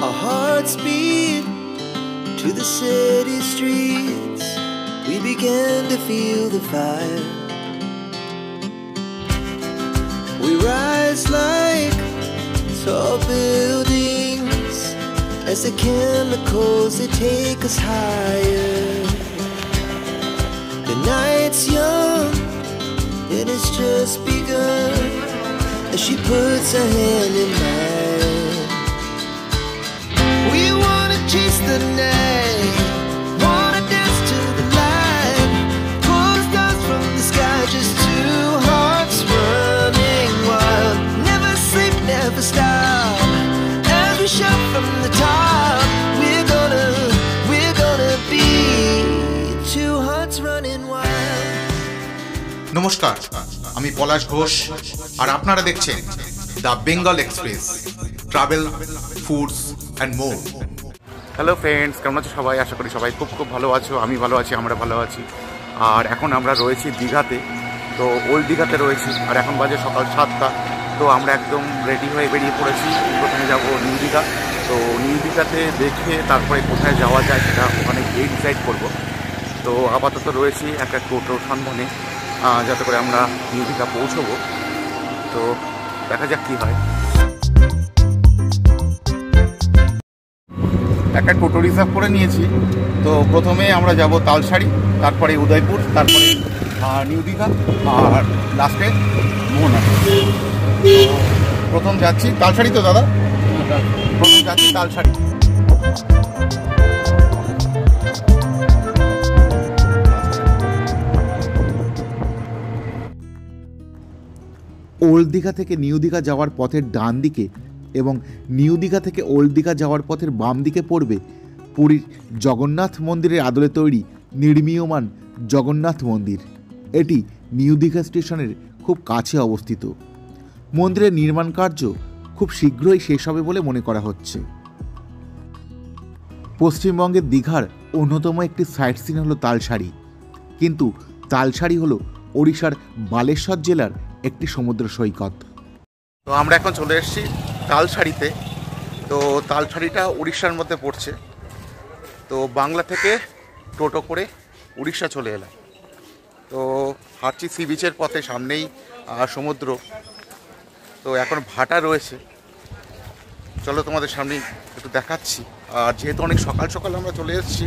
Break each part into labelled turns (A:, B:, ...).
A: Our hearts beat to the city streets. We began to feel the fire. We rise like tall buildings as the chemicals, they take us higher. The night's young and it's just begun as she puts her hand in mine. We wanna chase the night, wanna dance to the light, pull the stars from the sky, just two hearts running wild. Never sleep, never stop, as we shout from the top. We're gonna be two hearts running wild.
B: নমস্কার, আমি পলাশ ঘোষ আর আপনারা দেখছেন the Bengal express travel, foods and more. Hello friends, কেমন আছো সবাই? আশা করি সবাই খুব ভালো আছো। আমি ভালো আছি, আমরা ভালো আছি। আর এখন আমরা রয়েছি দীঘাতে, তো ওল্ড দীঘাতে রয়েছি। আর এখন বাজে সকাল 7টা। তো আমরা একদম রেডি হয়ে বেরিয়ে পড়েছি। প্রথমে যাব নিউ দীঘা। তো নিউ দীঘাতে দেখে তারপরে কোথায় যাওয়া যায় সেটা ওখানে গিয়ে ডিসাইড করব। তো আপাতত রয়েছি একটা টোটোর সন্ধানে, যাতে করে আমরা নিউ দীঘা পৌঁছবো। তো দেখা যাক কী হয়। একটা টোটো রিজার্ভ করে নিয়েছি। তো প্রথমে আমরা যাব তালসারি, তারপরে উদয়পুর, তারপরে নিউ দীঘা, আর লাস্টে মোহনা। তো প্রথম যাচ্ছি তালসারি। তো দাদা, প্রথম যাচ্ছি তালসারি। ওল্ড দীঘা থেকে নিউ দীঘা যাওয়ার পথের ডান দিকে এবং নিউ দীঘা থেকে ওল্ড দীঘা যাওয়ার পথের বাম দিকে পড়বে পুরীর জগন্নাথ মন্দিরের আদলে তৈরি নির্মীয়মান জগন্নাথ মন্দির। এটি নিউ দীঘা স্টেশনের খুব কাছে অবস্থিত। মন্দিরের নির্মাণ কার্য খুব শীঘ্রই শেষ হবে বলে মনে করা হচ্ছে। পশ্চিমবঙ্গের দীঘার অন্যতম একটি সাইট সিন হলো তালসারি, কিন্তু তালসারি হলো ওড়িশার বালেশ্বর জেলার একটি সমুদ্র সৈকত। তো আমরা এখন চলে এসেছি তালসারিতে। তো তালসারিটা উড়িষ্যার মধ্যে পড়ছে। তো বাংলা থেকে টোটো করে উড়িষ্যা চলে এলাম। তো হাঁটছি সি বিচের পথে, সামনেই সমুদ্র। তো এখন ভাটা রয়েছে, চলো তোমাদের সামনে একটু দেখাচ্ছি। আর যেহেতু অনেক সকাল সকাল আমরা চলে এসেছি,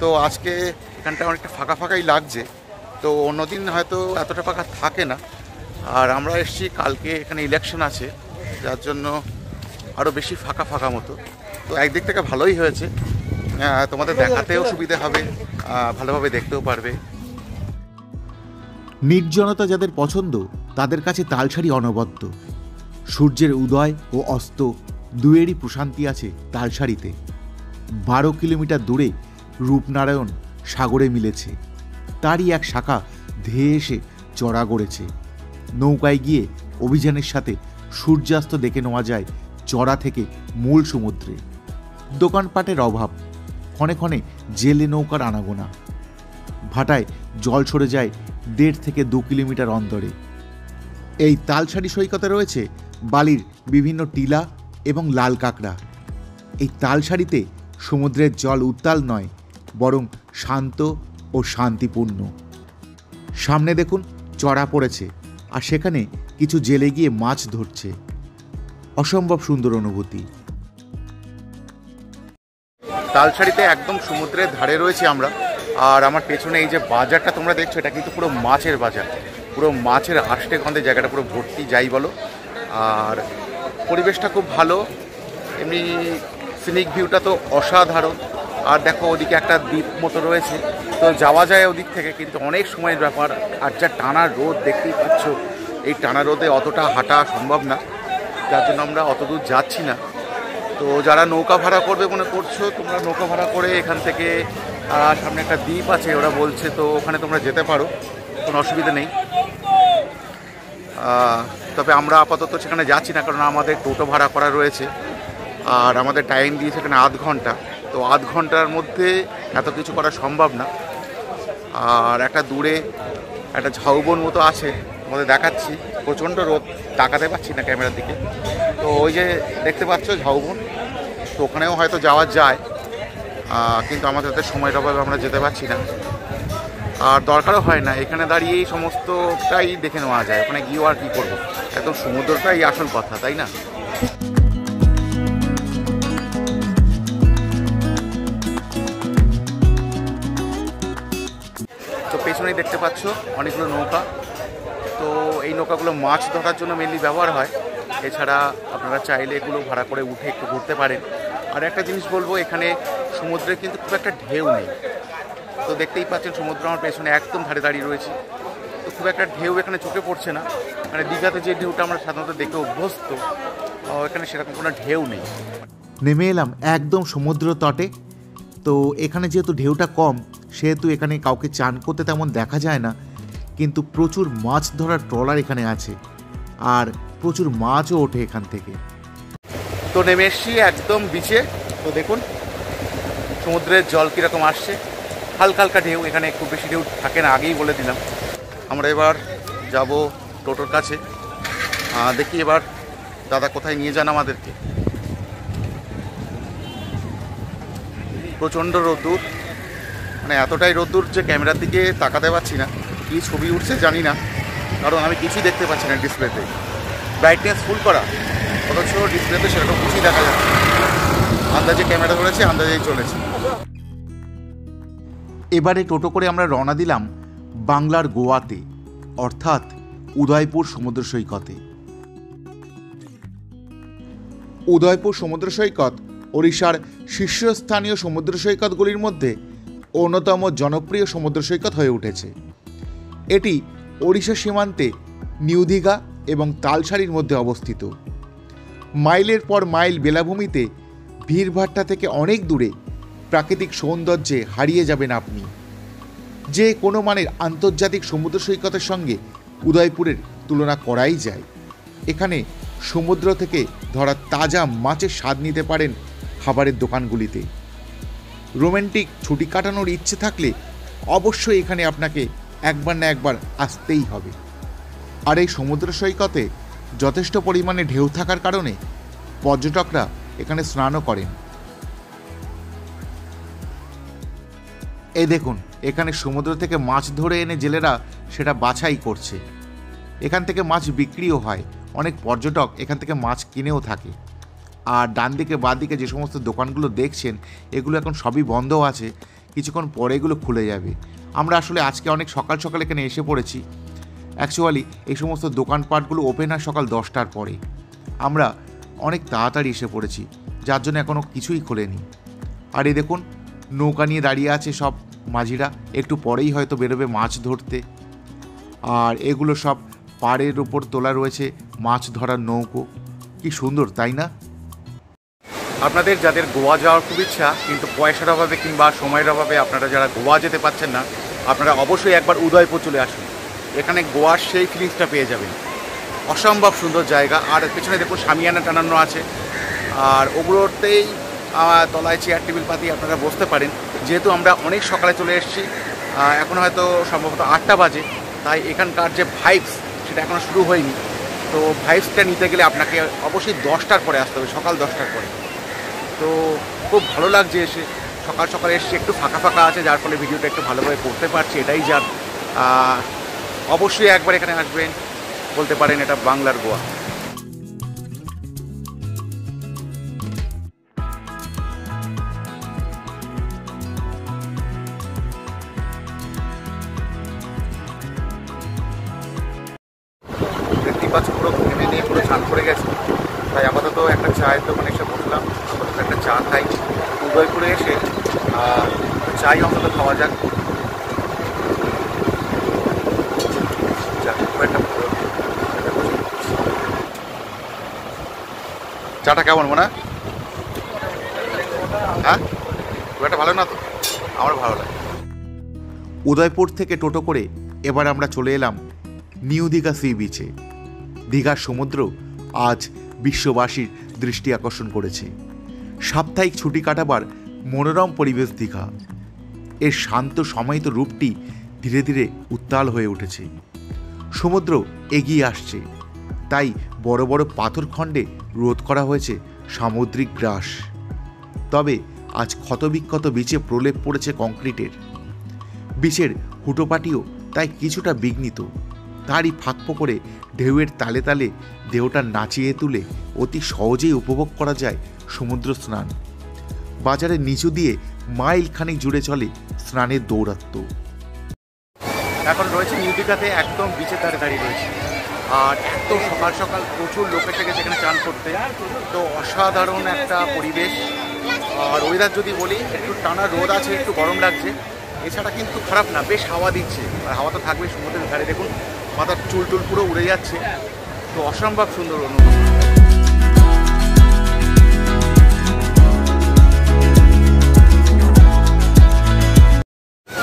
B: তো আজকে এখানটা অনেকটা ফাঁকা ফাঁকাই লাগছে। তো অন্যদিন হয়তো এতটা ফাঁকা থাকে না। আর আমরা এসেছি কালকে, এখানে ইলেকশন আছে, যার জন্য আরও বেশি ফাঁকা ফাঁকা মতো। তো একদিক থেকে ভালোই হয়েছে, তোমাদের দেখাতেও সুবিধা হবে, ভালোভাবে দেখতেও পারবে। নির্জনতা যাদের পছন্দ তাদের কাছে তালসারি অনবদ্য। সূর্যের উদয় ও অস্ত দুয়েরই প্রশান্তি আছে তালসারিতে। 12 কিলোমিটার দূরে রূপনারায়ণ সাগরে মিলেছে, তারই এক শাখা ধেয়ে এসে চড়া গড়েছে। নৌকায় গিয়ে অভিযানের সাথে সূর্যাস্ত দেখে নেওয়া যায় চড়া থেকে মূল সমুদ্রে। দোকানপাটের অভাব, ক্ষণে ক্ষণে জেলে নৌকার আনাগোনা। ভাটায় জল সরে যায় 1.5 থেকে 2 কিলোমিটার অন্তরে। এই তালসারি সৈকতে রয়েছে বালির বিভিন্ন টিলা এবং লাল কাঁকড়া। এই তালসারিতে সমুদ্রের জল উত্তাল নয়, বরং শান্ত ও শান্তিপূর্ণ। সামনে দেখুন চড়া পড়েছে, আর সেখানে কিছু জেলে গিয়ে মাছ ধরছে। অসম্ভব সুন্দর অনুভূতি। তালসারিতে একদম সমুদ্রের ধারে রয়েছে আমরা। আর আমার পেছনে এই যে বাজারটা তোমরা দেখছো, এটা কিন্তু পুরো মাছের বাজার, পুরো মাছের আষ্টে গন্ধে জায়গাটা পুরো ভর্তি, যাই বলো। আর পরিবেশটা খুব ভালো, এমনি সিনিক ভিউটা তো অসাধারণ। আর দেখো ওদিকে একটা দ্বীপ মতো রয়েছে, তো যাওয়া যায় ওদিক থেকে, কিন্তু অনেক সময়ের ব্যাপার। আর যা টানা রোদ দেখতেই পাচ্ছ, এই টানা রোদে অতটা হাঁটা সম্ভব না, যার জন্য আমরা অত দূর যাচ্ছি না। তো যারা নৌকা ভাড়া করবে মনে করছো, তোমরা নৌকা ভাড়া করে এখান থেকে সামনে একটা দ্বীপ আছে ওরা বলছে, তো ওখানে তোমরা যেতে পারো, কোনো অসুবিধা নেই। তবে আমরা আপাতত সেখানে যাচ্ছি না, কারণ আমাদের টোটো ভাড়া করা রয়েছে। আর আমাদের টাইম দিয়েছে এখানে 8 ঘন্টা। তো 8 ঘন্টার মধ্যে এত কিছু করা সম্ভব না। আর একটা দূরে একটা ঝাউবন মতো আছে, তোমাদের দেখাচ্ছি। প্রচণ্ড রোদ, তাকাতে পারছি না ক্যামেরার দিকে। তো ওই যে দেখতে পাচ্ছ ঝাউবন, তো ওখানেও হয়তো যাওয়া যায়, কিন্তু আমাদের হাতে সময়ের অভাবে আমরা যেতে পারছি না, আর দরকারও হয় না। এখানে দাঁড়িয়েই সমস্তটাই দেখে নেওয়া যায়, ওখানে গিয়েও আর কী করবো, একদম সমুদ্রটাই আসল কথা, তাই না? তো পেছনেই দেখতে পাচ্ছ অনেকগুলো নৌকা। তো এই নৌকাগুলো মাছ ধরার জন্য মেনলি ব্যবহার হয়, এছাড়া আপনারা চাইলে এগুলো ভাড়া করে উঠে একটু ঘুরতে পারেন। আর একটা জিনিস বলবো, এখানে সমুদ্রে কিন্তু খুব একটা ঢেউ নেই। তো দেখতেই পাচ্ছেন সমুদ্র আমার পেছনে একদম ধারে দাঁড়িয়ে রয়েছে, তো খুব একটা ঢেউ এখানে চোখে পড়ছে না। মানে দীঘাতে যে ঢেউটা আমরা সাধারণত দেখে অভ্যস্ত, এখানে সেরকম কোনো ঢেউ নেই। নেমে এলাম একদম সমুদ্র তটে। তো এখানে যেহেতু ঢেউটা কম, সেহেতু এখানে কাউকে চান করতে তেমন দেখা যায় না, কিন্তু প্রচুর মাছ ধরার ট্রলার এখানে আছে, আর প্রচুর মাছও ওঠে এখান থেকে। তো নেমে এসছি একদম বিচে। তো দেখুন সমুদ্রের জল কীরকম আসছে, হালকা হালকা ঢেউ, এখানে খুব বেশি ঢেউ থাকে না, আগেই বলে দিলাম। আমরা এবার যাব টোটোর কাছে, দেখি এবার দাদা কোথায় নিয়ে যান আমাদেরকে। প্রচণ্ড রোদ্দুর, মানে এতটাই রোদ্দুর যে ক্যামেরার দিকে তাকাতে পারছি না, কী ছবি উঠছে জানি না, কারণ আমি কিছুই দেখতে পাচ্ছি না ডিসপ্লেতে। ব্রাইটনেস ফুল করা, অথচ ডিসপ্লেতে সেরকম কিছুই দেখা যাচ্ছে। আন্দাজে ক্যামেরা ধরেছে, আন্দাজেই চলেছে। এবারে টোটো করে আমরা রওনা দিলাম বাংলার গোয়াতে, অর্থাৎ উদয়পুর সমুদ্র সৈকতে। উদয়পুর সমুদ্র সৈকত ওড়িশার শীর্ষস্থানীয় সমুদ্র সৈকতগুলির মধ্যে অন্যতম জনপ্রিয় সমুদ্র সৈকত হয়ে উঠেছে। এটি ওড়িশা সীমান্তে নিউ দীঘা এবং তালসারির মধ্যে অবস্থিত। মাইলের পর মাইল বেলাভূমিতে ভিড়ভাট্টা থেকে অনেক দূরে প্রাকৃতিক সৌন্দর্যে হারিয়ে যাবেন আপনি। যে কোনো মানের আন্তর্জাতিক সমুদ্র সৈকতের সঙ্গে উদয়পুরের তুলনা করাই যায়। এখানে সমুদ্র থেকে ধরা তাজা মাছের স্বাদ নিতে পারেন খাবারের দোকানগুলিতে। রোমান্টিক ছুটি কাটানোর ইচ্ছে থাকলে অবশ্যই এখানে আপনাকে একবার না একবার আসতেই হবে। আর এই সমুদ্র সৈকতে যথেষ্ট পরিমাণে ঢেউ থাকার কারণে পর্যটকরা এখানে স্নানও করেন। এই দেখুন, এখানে সমুদ্র থেকে মাছ ধরে এনে জেলেরা সেটা বাছাই করছে। এখান থেকে মাছ বিক্রিও হয়, অনেক পর্যটক এখান থেকে মাছ কিনেও থাকে। আর ডান দিকে বাঁ দিকে যে সমস্ত দোকানগুলো দেখছেন, এগুলো এখন সবই বন্ধ আছে, কিছুক্ষণ পরে এগুলো খুলে যাবে। আমরা আসলে আজকে অনেক সকাল সকাল এখানে এসে পড়েছি। অ্যাকচুয়ালি এই সমস্ত দোকানপাটগুলো ওপেন হয় সকাল 10টার পরে। আমরা অনেক তাড়াতাড়ি এসে পড়েছি, যার জন্য এখনও কিছুই খোলেনি। আর এই দেখুন নৌকা নিয়ে দাঁড়িয়ে আছে সব মাঝিরা, একটু পরেই হয়তো বেরোবে মাছ ধরতে। আর এগুলো সব পাড়ের উপর তোলা রয়েছে মাছ ধরার নৌকো। কি সুন্দর, তাই না? আপনাদের যাদের গোয়া যাওয়ার খুব ইচ্ছা, কিন্তু পয়সার অভাবে কিংবা সময়ের অভাবে আপনারা যারা গোয়া যেতে পারছেন না, আপনারা অবশ্যই একবার উদয়পুর চলে আসুন। এখানে গোয়ার সেই ফিলিংসটা পেয়ে যাবেন। অসম্ভব সুন্দর জায়গা। আর পেছনে দেখুন শামিয়ানা টানানো আছে, আর ওগুলোতেই তলায় চেয়ার টেবিল পাতি আপনারা বসতে পারেন। যেহেতু আমরা অনেক সকালে চলে এসেছি, এখন হয়তো সম্ভবত 8টা বাজে, তাই এখানকার যে ভাইবস সেটা এখনও শুরু হয়নি। তো ভাইবসটা নিতে গেলে আপনাকে অবশ্যই 10টার পরে আসতে হবে, সকাল 10টার পরে। তো খুব ভালো লাগছে এসে, সকাল সকালে এসে একটু ফাঁকা ফাঁকা আছে, যার ফলে ভিডিওটা একটু ভালোভাবে করতে পারছি, এটাই যার। অবশ্যই একবার এখানে আসবেন, বলতে পারেন এটা বাংলার গোয়া। পুরো ঘুরে নিয়ে পুরো স্নান করে গেছে, তাই আপাতত একটা চায়ের দোকানে এসে বসলাম, আপাতত একটা চা খাই। উদয়পুরে এসে চাই অন্তত খাওয়া যাক। চাটা কেমন মনে হয়? হ্যাঁ, খুব একটা ভালো না তো, আমার ভালো লাগে। উদয়পুর থেকে টোটো করে এবার আমরা চলে এলাম নিউ দীঘা সি বিচে। দীঘার সমুদ্র আজ বিশ্ববাসীর দৃষ্টি আকর্ষণ করেছে। সাপ্তাহিক ছুটি কাটাবার মনোরম পরিবেশ দীঘা। এর শান্ত সমাহিত রূপটি ধীরে ধীরে উত্তাল হয়ে উঠেছে। সমুদ্র এগিয়ে আসছে, তাই বড় বড় পাথর খণ্ডে রোধ করা হয়েছে সামুদ্রিক গ্রাস। তবে আজ ক্ষতবিক্ষত বিচে প্রলেপ পড়েছে কংক্রিটের। বিচের হুটোপাটিও তাই কিছুটা বিঘ্নিত। তারই ফাঁক করে ঢেউয়ের তালে তালে দেহটা নাচিয়ে তুলে অতি সহজেই উপভোগ করা যায় সমুদ্র স্নান। বাজারের নিচু দিয়ে মাইল খানিক জুড়ে চলে স্নানের দৌরাত্ম্য। এখন রয়েছে নিউ দীঘাতে, একদম বিচের ধারে দাঁড়িয়ে রয়েছে। আর এত সকাল সকাল প্রচুর লোক এসে গেছে এখানে চান করতে। তো অসাধারণ একটা পরিবেশ। আর ওয়েদার যদি বলি, একটু টানা রোদ আছে, একটু গরম লাগছে, এছাড়া কিন্তু খারাপ না, বেশ হাওয়া দিচ্ছে। আর হাওয়া তো থাকবে সমুদ্রের ধারে, দেখুন মাথার চুল টুল পুরো উড়ে যাচ্ছে। তো অসম্ভব সুন্দর অনুভূতি।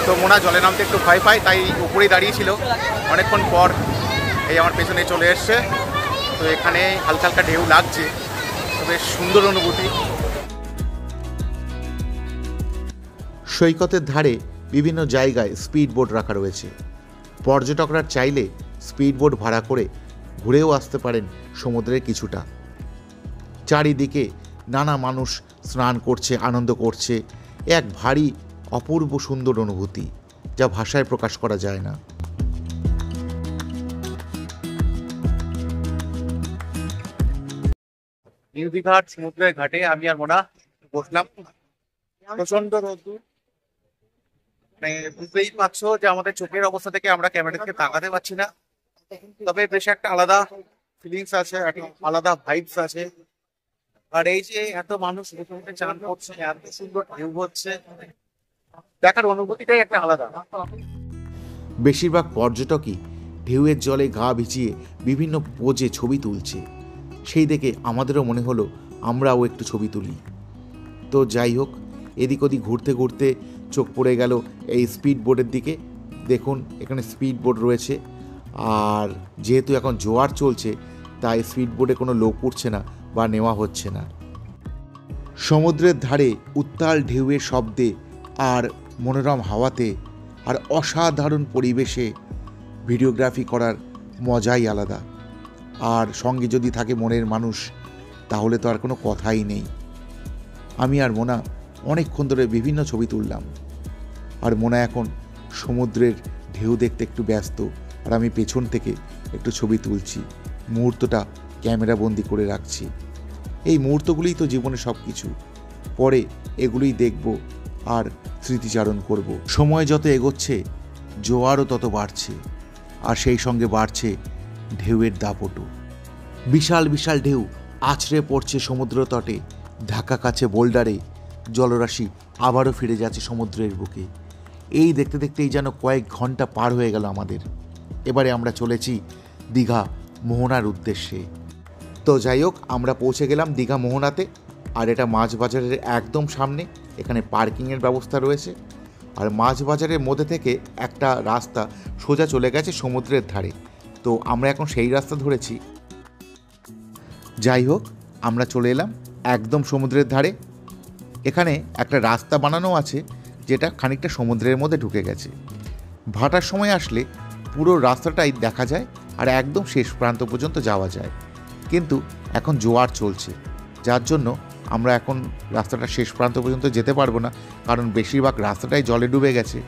B: তো মোনা জলে নামতে একটু ভয় পায়, তাই উপরেই দাঁড়িয়েছিল। অনেকক্ষণ পর এই আমার পেছনে চলে এসছে। তো এখানে হালকা হালকা ঢেউ লাগছে, তো বেশ সুন্দর অনুভূতি। সৈকতের ধারে বিভিন্ন জায়গায় স্পিড বোট রাখা রয়েছে। পর্যটকরা চাইলে স্পিড বোট ভাড়া করে ঘুরেও আসতে পারেন সমুদ্রের কিছুটা। চারিদিকে নানা মানুষ স্নান করছে, আনন্দ করছে। এক ভারী অপূর্ব সুন্দর অনুভূতি, যা ভাষায় প্রকাশ করা যায় না। নিউ দীঘার সমুদ্রের ঘাটে আমি আর মোনা বসলাম। প্রচন্ড রোদ্দুর, মানে বুঝতেই পারছো যে আমাদের চোখের অবস্থা থেকে আমরা ক্যামেরাকে তাকাতে পারছি না। তবে বেশ একটা আলাদা ফিলিংস আছে, একটা আলাদা ভাইবস আছে। আর এই যে এত মানুষ চান করছে, এত সুন্দর ঢেউ হচ্ছে, দেখার অনুভূতিটাই একটা আলাদা। বেশিরভাগ পর্যটকই ঢেউয়ের জলে গা ভিজিয়ে বিভিন্ন পোজে ছবি তুলছে। সেই দেখে আমাদেরও মনে হলো আমরাও একটু ছবি তুলি। তো যাই হোক, এদিক ওদিক ঘুরতে ঘুরতে চোখ পড়ে গেল এই স্পিড বোটের দিকে। দেখুন এখানে স্পিড বোট রয়েছে। আর যেহেতু এখন জোয়ার চলছে, তাই স্পিড বোটে কোনো লোক উঠছে না বা নেওয়া হচ্ছে না। সমুদ্রের ধারে উত্তাল ঢেউয়ের শব্দে আর মনোরম হাওয়াতে আর অসাধারণ পরিবেশে ভিডিওগ্রাফি করার মজাই আলাদা। আর সঙ্গে যদি থাকে মনের মানুষ, তাহলে তো আর কোনো কথাই নেই। আমি আর মোনা অনেকক্ষণ ধরে বিভিন্ন ছবি তুললাম। আর মোনা এখন সমুদ্রের ঢেউ দেখতে একটু ব্যস্ত, আর আমি পেছন থেকে একটু ছবি তুলছি, মুহূর্তটা ক্যামেরা বন্দি করে রাখছি। এই মুহূর্তগুলিই তো জীবনে সব কিছু। পরে এগুলোই দেখব আর স্মৃতিচারণ করব। সময় যত এগোচ্ছে জোয়ারও তত বাড়ছে, আর সেই সঙ্গে বাড়ছে ঢেউয়ের দাপটও। বিশাল বিশাল ঢেউ আছড়ে পড়ছে সমুদ্র তটে। ঢাকা কাছে বোল্ডারে জলরাশি আবারও ফিরে যাচ্ছে সমুদ্রের বুকে। এই দেখতে দেখতেই যেন কয়েক ঘন্টা পার হয়ে গেল আমাদের। এবারে আমরা চলেছি দীঘা মোহনার উদ্দেশ্যে। তো যাই হোক, আমরা পৌঁছে গেলাম দীঘা মোহনাতে। আর এটা মাছ বাজারের একদম সামনে। এখানে পার্কিংয়ের ব্যবস্থা রয়েছে। আর মাছ বাজারের মধ্যে থেকে একটা রাস্তা সোজা চলে গেছে সমুদ্রের ধারে। তো আমরা এখন সেই রাস্তা ধরেছি। যাই হোক, আমরা চলে এলাম একদম সমুদ্রের ধারে। এখানে একটা রাস্তা বানানো আছে, যেটা খানিকটা সমুদ্রের মধ্যে ঢুকে গেছে। ভাটার সময় আসলে পুরো রাস্তাটাই দেখা যায়, আর একদম শেষ প্রান্ত পর্যন্ত যাওয়া যায়। কিন্তু এখন জোয়ার চলছে, যার জন্য আমরা এখন রাস্তাটা শেষ প্রান্ত পর্যন্ত যেতে পারবো না, কারণ বেশিরভাগ রাস্তাটাই জলে ডুবে গেছে।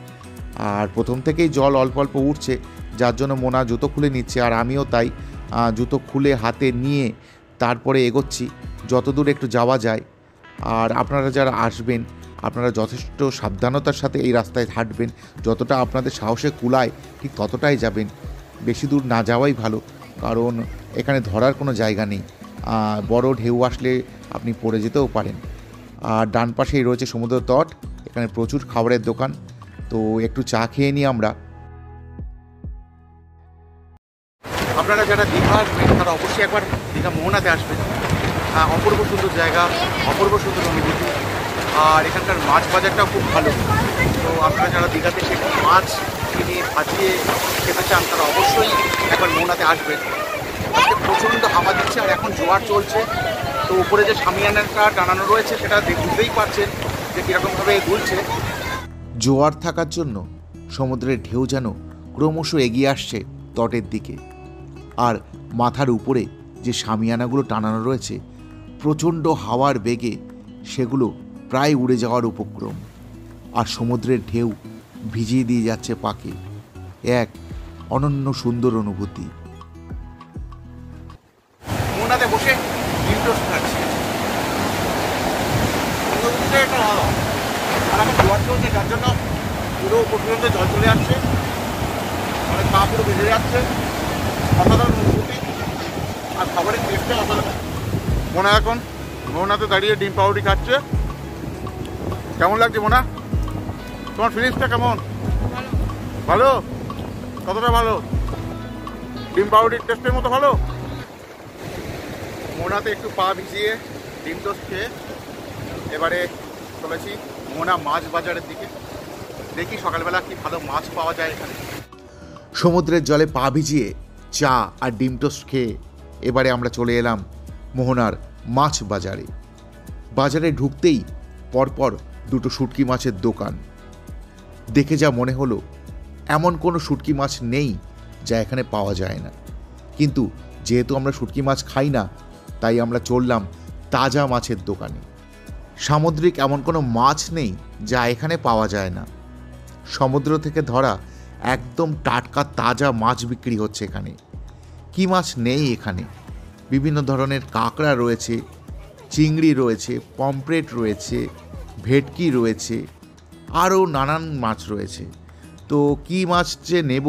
B: আর প্রথম থেকেই জল অল্প অল্প উঠছে, যার জন্য মোনা জুতো খুলে নিচ্ছে, আর আমিও তাই জুতো খুলে হাতে নিয়ে তারপরে এগোচ্ছি যতদূর একটু যাওয়া যায়। আর আপনারা যারা আসবেন, আপনারা যথেষ্ট সাবধানতার সাথে এই রাস্তায় হাঁটবেন। যতটা আপনাদের সাহসে কুলায় ঠিক ততটাই যাবেন, বেশি দূর না যাওয়াই ভালো, কারণ এখানে ধরার কোনো জায়গা নেই। বড় ঢেউ আসলে আপনি পড়ে যেতেও পারেন। আর ডান পাশেই রয়েছে সমুদ্র তট, এখানে প্রচুর খাবারের দোকান। তো একটু চা খেয়ে নিই আমরা। আপনারা যারা দীঘা আসবেন তারা অবশ্যই একবার দীঘা মোহনাতে আসবেন। অপূর্ব সুন্দর জায়গা, অপূর্ব সুন্দর অনুভূতি। আর এখানকার মাছ বাজারটাও খুব ভালো। তো আপনারা যারা দীঘাতে সেখানে মাছ কিনে ভাজিয়ে খেতে চান, তারা অবশ্যই একবার মোহনাতে আসবেন। আজকে প্রচণ্ড হাওয়া দিচ্ছে, আর এখন জোয়ার চলছে। তো উপরে যে শামিয়ানাটা টানানো রয়েছে, সেটা বুঝতেই পারছেন যে কীরকমভাবে দুলছে। জোয়ার থাকার জন্য সমুদ্রের ঢেউ যেন ক্রমশ এগিয়ে আসছে তটের দিকে। আর মাথার উপরে যে শামিয়ানাগুলো টানানো রয়েছে, প্রচণ্ড হাওয়ার বেগে সেগুলো প্রায় উড়ে যাওয়ার উপক্রম, আর সমুদ্রের ঢেউ ভিজিয়ে দিয়ে যাচ্ছে পাকে। এক অনন্য সুন্দর অনুভূতি। মোহনাতে বসে ডিম টোস্ট খাচ্ছি, আর এখন জোয়ার চলছে, যার জন্য পুরো পর্যন্ত জল চলে আসছে, মানে পা পুরো ভেজে যাচ্ছে। অসাধারণ অনুভূতি, আর খাবারের টেস্টটা অসাধারণ। মোনা এখন মোহনাতে দাঁড়িয়ে ডিম পাউরুটি খাচ্ছে। কেমন লাগছে মোনা? তোমার ফিলিংসটা কেমন? ভালো? কতটা ভালো? ডিম পাউরুটির টেস্টের মতো ভালো? মোনাতে একটু পা ভিজিয়ে ডিম টোস্ট খেয়ে এবারে চলেছি মোনা মাছ বাজারের দিকে। দেখি সকালবেলা কি ভালো মাছ পাওয়া যায় এখানে। সমুদ্রের জলে পা ভিজিয়ে চা আর ডিম টোস্ট খেয়ে এবারে আমরা চলে এলাম মোহনার মাছ বাজারে। বাজারে ঢুকতেই পরপর দুটো শুটকি মাছের দোকান। দেখে যা মনে হলো এমন কোনো শুটকি মাছ নেই যা এখানে পাওয়া যায় না, কিন্তু যেহেতু আমরা শুটকি মাছ খাই না, তাই আমরা চললাম তাজা মাছের দোকানে। সামুদ্রিক এমন কোনো মাছ নেই যা এখানে পাওয়া যায় না। সমুদ্র থেকে ধরা একদম টাটকা তাজা মাছ বিক্রি হচ্ছে এখানে। কি মাছ নেই এখানে? বিভিন্ন ধরনের কাঁকড়া রয়েছে, চিংড়ি রয়েছে, পমফ্রেট রয়েছে, ভেটকি রয়েছে, আরও নানান মাছ রয়েছে। তো কি মাছ যে নেব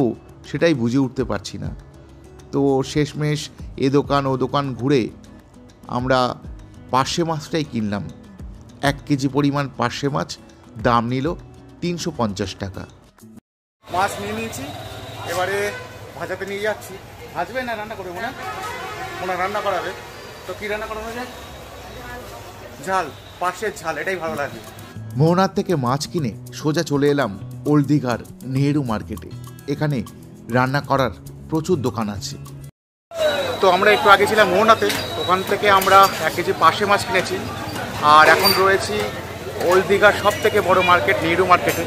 B: সেটাই বুঝে উঠতে পারছি না। তো শেষমেশ এ দোকান ও দোকান ঘুরে আমরা পার্শে মাছটাই কিনলাম। 1 কেজি পরিমাণ পার্শে মাছ, দাম নিল 350 টাকা। মাছ নিয়ে নিয়েছি, এবারে ভাজাতে নিয়ে যাচ্ছি। ভাজবে না রান্না করবে? মোনা রান্না করাবে। তো কি রান্না করানো যায়? ঝাল, পার্শের ঝাল, এটাই ভালো লাগে। মোহনার থেকে মাছ কিনে সোজা চলে এলাম ওল্ড দীঘার নেহেরু মার্কেটে। এখানে রান্না করার প্রচুর দোকান আছে। তো আমরা একটু আগে ছিলাম মোহনাতে, ওখান থেকে আমরা 1 কেজি পার্শে মাছ কিনেছি। আর এখন রয়েছি ওল্ড দীঘার সব থেকে বড় মার্কেট নেহেরু মার্কেটে।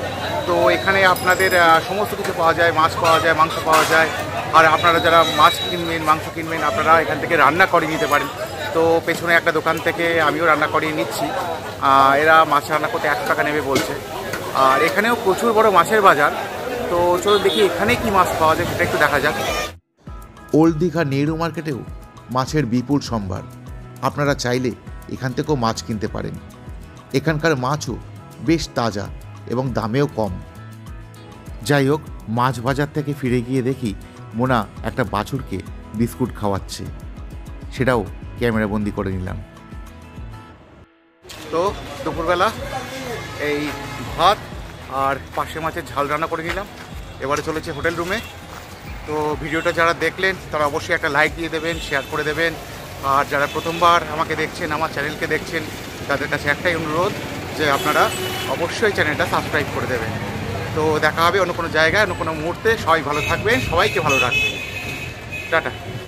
B: তো এখানে আপনাদের সমস্ত কিছু পাওয়া যায়, মাছ পাওয়া যায়, মাংস পাওয়া যায়। আর আপনারা যারা মাছ কিনবেন, মাংস কিনবেন, আপনারা এখান থেকে রান্না করিয়ে নিতে পারেন। তো পেছনে একটা দোকান থেকে আমিও রান্না করিয়ে নিচ্ছি। এরা মাছ রান্না করতে 100 টাকা নেবে বলছে। আর এখানেও প্রচুর বড় মাছের বাজার। তো চলো দেখি এখানে কি মাছ পাওয়া যায় সেটা একটু দেখা যাক। ওল্ড দীঘা নেহেরু মার্কেটেও মাছের বিপুল সম্ভার। আপনারা চাইলে এখান থেকেও মাছ কিনতে পারেন। এখানকার মাছও বেশ তাজা এবং দামেও কম। যাই হোক, মাছ বাজার থেকে ফিরে গিয়ে দেখি মোনা একটা বাছুরকে বিস্কুট খাওয়াচ্ছে, সেটাও ক্যামেরাবন্দি করে নিলাম। তো দুপুরবেলা এই ভাত আর পার্শে মাছের ঝাল রান্না করে নিলাম। এবারে চলেছে হোটেল রুমে। তো ভিডিওটা যারা দেখলেন তারা অবশ্যই একটা লাইক দিয়ে দেবেন, শেয়ার করে দেবেন। আর যারা প্রথমবার আমাকে দেখছেন, আমার চ্যানেলকে দেখছেন, তাদের কাছে একটাই অনুরোধ যে আপনারা অবশ্যই চ্যানেলটা সাবস্ক্রাইব করে দেবেন। তো দেখা হবে অন্য কোনো জায়গায়, অন্য কোনো মুহূর্তে। সবাই ভালো থাকবেন, সবাইকে ভালো রাখবেন। টাটা।